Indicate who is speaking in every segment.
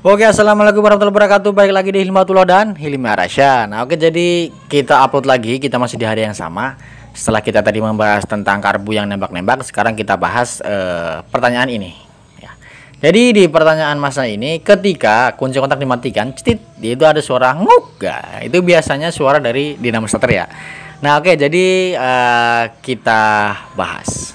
Speaker 1: Oke, assalamualaikum warahmatullahi wabarakatuh. Balik lagi di Hilmatullah dan Hilmi Arasya. Nah, oke, jadi kita upload lagi. Kita masih di hari yang sama. Setelah kita tadi membahas tentang karbu yang nembak-nembak, sekarang kita bahas pertanyaan ini. Ya. Jadi di pertanyaan masa ini, ketika kunci kontak dimatikan, cetit, itu ada suara nguk. Nah, itu biasanya suara dari dinamo starter ya. Nah, oke, jadi kita bahas.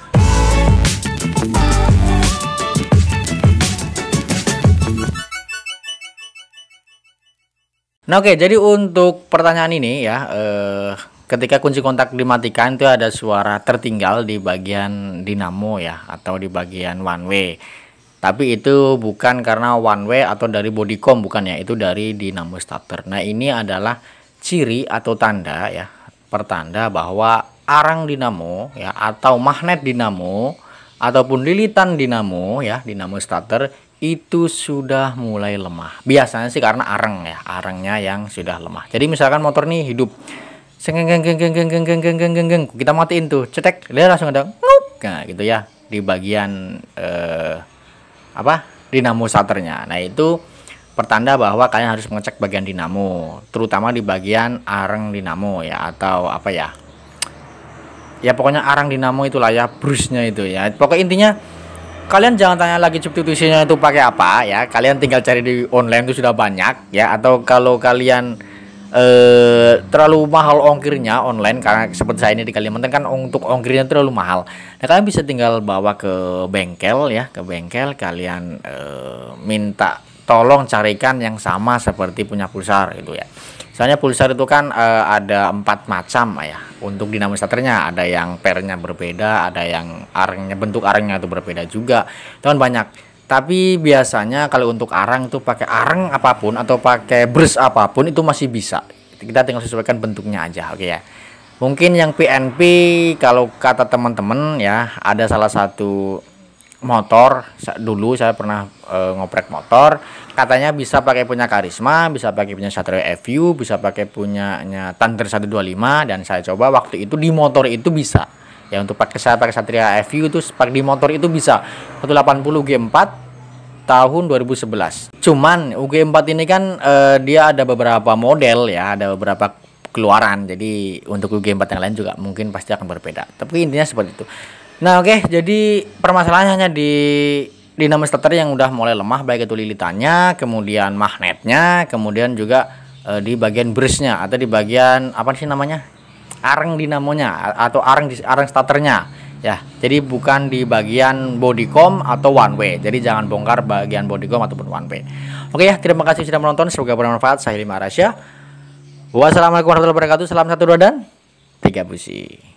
Speaker 1: Nah, oke, jadi untuk pertanyaan ini ya, ketika kunci kontak dimatikan itu ada suara tertinggal di bagian dinamo ya, atau di bagian one way. Tapi itu bukan karena one way atau dari bodycom, bukan ya, itu dari dinamo starter. Nah, ini adalah ciri atau tanda ya, pertanda bahwa arang dinamo ya, atau magnet dinamo ataupun lilitan dinamo ya, dinamo starter itu sudah mulai lemah. Biasanya sih karena arang ya, arangnya yang sudah lemah. Jadi misalkan motor nih hidup, kita matiin tuh, cetek, dia langsung ada nguk, nah gitu ya, di bagian dinamo starternya. Nah, itu pertanda bahwa kalian harus mengecek bagian dinamo, terutama di bagian arang dinamo ya, atau apa ya, ya pokoknya arang dinamo itulah ya, brusnya itu ya. Pokoknya intinya kalian jangan tanya lagi substitusinya itu pakai apa ya, kalian tinggal cari di online itu sudah banyak ya. Atau kalau kalian terlalu mahal ongkirnya online, karena seperti saya ini di Kalimantan kan untuk ongkirnya terlalu mahal, nah kalian bisa tinggal bawa ke bengkel ya, ke bengkel kalian minta tolong carikan yang sama seperti punya pulsar gitu ya. Soalnya pulsar itu kan ada 4 macam ya. Untuk dinamo starternya ada yang pernya berbeda, ada yang arangnya, bentuk arangnya itu berbeda juga. Itu kan banyak. Tapi biasanya kalau untuk arang itu pakai arang apapun atau pakai brush apapun itu masih bisa. Kita tinggal sesuaikan bentuknya aja, oke ya. Mungkin yang PNP, kalau kata teman-teman ya, ada salah satu motor dulu saya pernah ngoprek motor, katanya bisa pakai punya Karisma, bisa pakai punya Satrio FU, bisa pakai punyanya Thunder 125, dan saya coba waktu itu di motor itu bisa ya. Untuk saya pakai Satria FU itu pakai di motor itu bisa 180 G4 tahun 2011. Cuman UG4 ini kan dia ada beberapa model ya, ada beberapa keluaran, jadi untuk UG4 yang lain juga mungkin pasti akan berbeda, tapi intinya seperti itu. Nah, oke, jadi permasalahannya hanya di dinamo starter yang udah mulai lemah, baik itu lilitannya, kemudian magnetnya, kemudian juga di bagian brushnya atau di bagian apa sih namanya, arang dinamonya atau arang starternya ya. Jadi bukan di bagian bodycom atau one way. Jadi jangan bongkar bagian bodycom ataupun one way. Oke ya, terima kasih sudah menonton, semoga bermanfaat. Saya Hilmi Arasya. Wassalamualaikum warahmatullahi wabarakatuh. Salam 1 2 dan 3 busi.